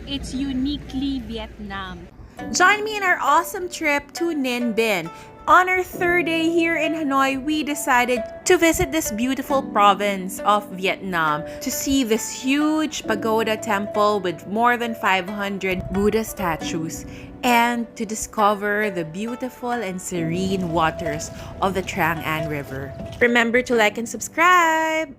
It's uniquely Vietnam. Join me in our awesome trip to Ninh Binh. On our third day here in Hanoi, we decided to visit this beautiful province of Vietnam to see this huge pagoda temple with more than 500 Buddha statues and to discover the beautiful and serene waters of the Trang An River. Remember to like and subscribe!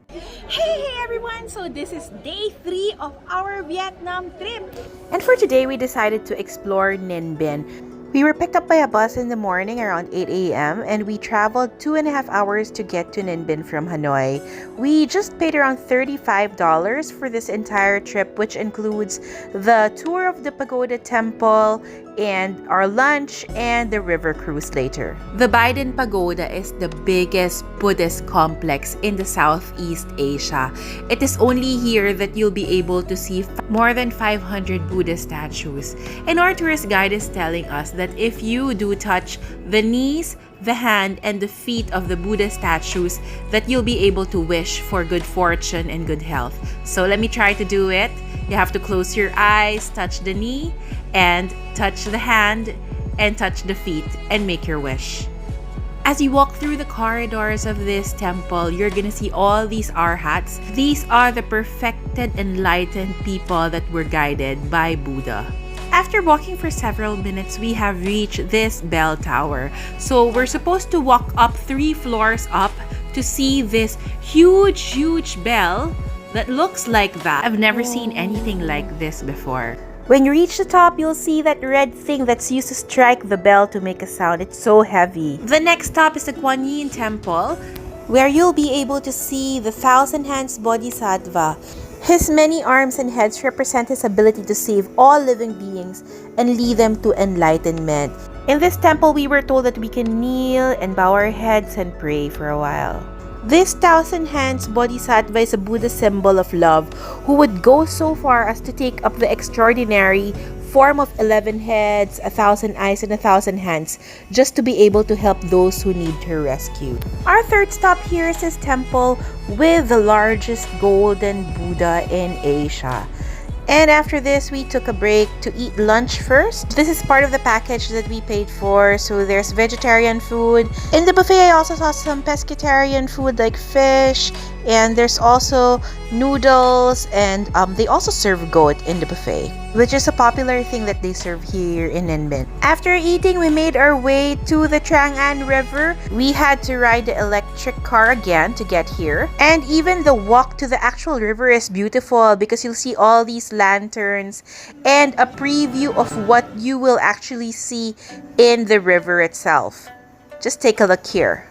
Hey everyone! So this is day 3 of our Vietnam trip. And for today, we decided to explore Ninh Binh. We were picked up by a bus in the morning around 8 a.m. and we traveled 2.5 hours to get to Ninh Binh from Hanoi. We just paid around $35 for this entire trip, which includes the tour of the Pagoda temple and our lunch and the river cruise later. The Biden Pagoda is the biggest Buddhist complex in the Southeast Asia. It is only here that you'll be able to see more than 500 Buddha statues. And our tourist guide is telling us that if you do touch the knees, the hand, and the feet of the Buddha statues, that you'll be able to wish for good fortune and good health. So let me try to do it. You have to close your eyes, touch the knee, and touch the hand, and touch the feet, and make your wish. As you walk through the corridors of this temple, you're gonna see all these arhats. These are the perfected, enlightened people that were guided by Buddha. After walking for several minutes, we have reached this bell tower. So we're supposed to walk up 3 floors up to see this huge bell that looks like that. I've never seen anything like this before. When you reach the top, you'll see that red thing that's used to strike the bell to make a sound. It's so heavy. The next stop is the Kuan Yin Temple, where you'll be able to see the Thousand Hands Bodhisattva. His many arms and heads represent his ability to save all living beings and lead them to enlightenment. In this temple, we were told that we can kneel and bow our heads and pray for a while. This Thousand Hands Bodhisattva is a Buddha symbol of love who would go so far as to take up the extraordinary form of 11 heads, 1,000 eyes, and 1,000 hands just to be able to help those who need her rescue. Our third stop here is this temple with the largest golden Buddha in Asia. And after this, we took a break to eat lunch first. This is part of the package that we paid for. So there's vegetarian food. In the buffet, I also saw some pescatarian food like fish. And there's also noodles. And they also serve goat in the buffet, which is a popular thing that they serve here in Ninh Binh. After eating, we made our way to the Changan River. We had to ride the electric car again to get here. And even the walk to the actual river is beautiful because you'll see all these lanterns and a preview of what you will actually see in the river itself. Just take a look here.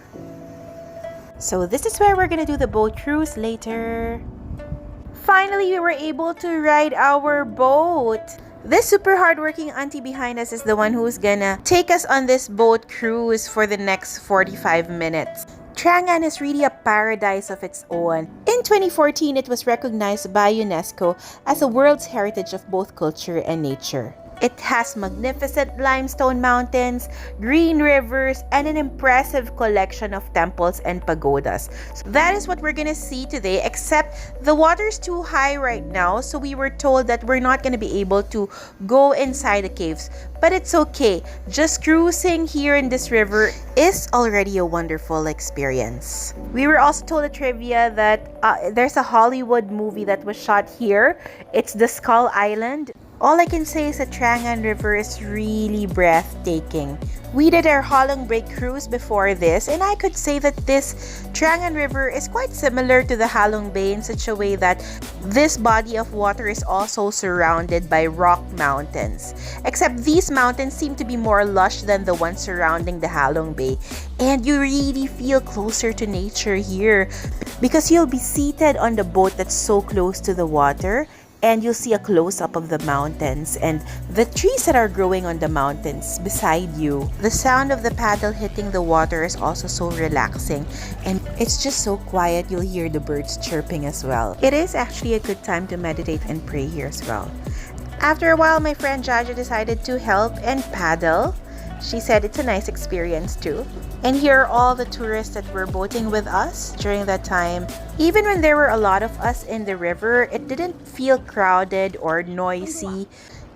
So this is where we're gonna do the boat cruise later. Finally, we were able to ride our boat. This super hardworking auntie behind us is the one who's gonna take us on this boat cruise for the next 45 minutes. Trang An is really a paradise of its own. In 2014, it was recognized by UNESCO as a World's Heritage of both culture and nature. It has magnificent limestone mountains, green rivers, and an impressive collection of temples and pagodas. So that is what we're gonna see today, except the water's too high right now, so we were told that we're not gonna be able to go inside the caves. But it's okay. Just cruising here in this river is already a wonderful experience. We were also told a trivia that there's a Hollywood movie that was shot here. It's The Skull Island. All I can say is that Changan River is really breathtaking. We did our Halong Break cruise before this, and I could say that this Changan River is quite similar to the Halong Bay in such a way that this body of water is also surrounded by rock mountains. Except these mountains seem to be more lush than the ones surrounding the Halong Bay. And you really feel closer to nature here because you'll be seated on the boat that's so close to the water. And you'll see a close-up of the mountains and the trees that are growing on the mountains beside you. The sound of the paddle hitting the water is also so relaxing, and it's just so quiet. You'll hear the birds chirping as well. It is actually a good time to meditate and pray here as well. After a while, my friend Jaja decided to help and paddle. She said it's a nice experience too. And here are all the tourists that were boating with us during that time. Even when there were a lot of us in the river, it didn't feel crowded or noisy.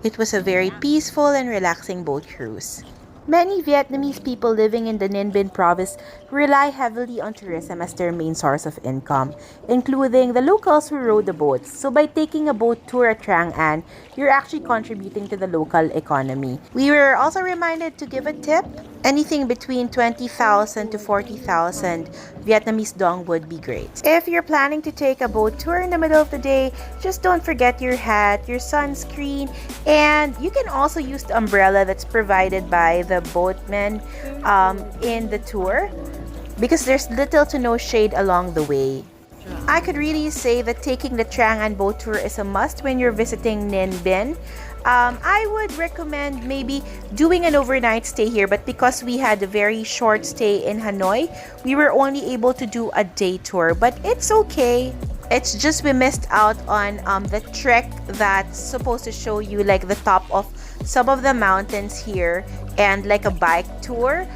It was a very peaceful and relaxing boat cruise. Many Vietnamese people living in the Ninh Binh province rely heavily on tourism as their main source of income, including the locals who row the boats. So by taking a boat tour at Trang An, you're actually contributing to the local economy. We were also reminded to give a tip. Anything between 20,000 to 40,000 Vietnamese dong would be great. If you're planning to take a boat tour in the middle of the day, just don't forget your hat, your sunscreen, and you can also use the umbrella that's provided by the boatmen in the tour because there's little to no shade along the way. I could really say that taking the Trang An boat tour is a must when you're visiting Ninh Binh. I would recommend maybe doing an overnight stay here, but because we had a very short stay in Hanoi, we were only able to do a day tour, but it's okay. It's just we missed out on the trek that's supposed to show you like the top of some of the mountains here and like a bike tour.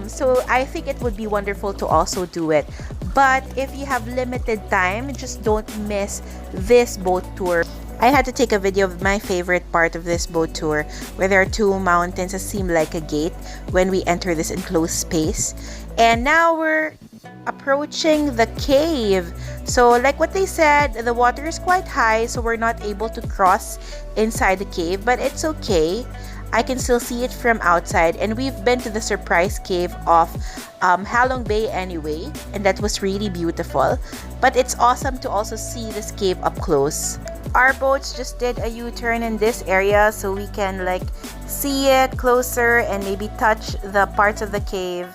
So I think it would be wonderful to also do it. But if you have limited time, just don't miss this boat tour. I had to take a video of my favorite part of this boat tour, where there are two mountains that seem like a gate when we enter this enclosed space. And now we're approaching the cave. So like what they said, the water is quite high, so we're not able to cross inside the cave, but it's okay. I can still see it from outside, and we've been to the surprise cave of Halong Bay anyway, and that was really beautiful. But it's awesome to also see this cave up close. Our boats just did a U-turn in this area so we can like see it closer and maybe touch the parts of the cave.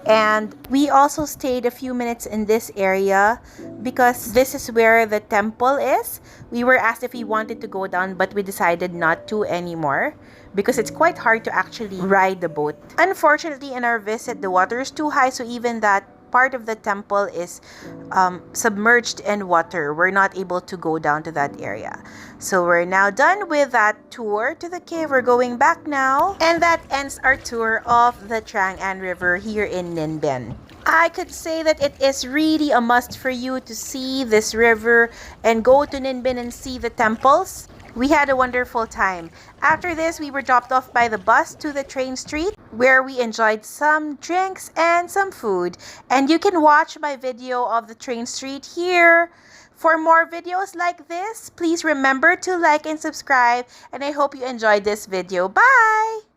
And we also stayed a few minutes in this area because this is where the temple is. We were asked if we wanted to go down, but we decided not to anymore because it's quite hard to actually ride the boat. Unfortunately, in our visit, the water is too high, so even that part of the temple is submerged in water. We're not able to go down to that area. So we're now done with that tour to the cave. We're going back now. And that ends our tour of the Trang An River here in Ninh Binh. I could say that it is really a must for you to see this river and go to Ninh Binh and see the temples. We had a wonderful time. After this, we were dropped off by the bus to the train street where we enjoyed some drinks and some food. And you can watch my video of the train street here. For more videos like this, please remember to like and subscribe. And I hope you enjoyed this video. Bye!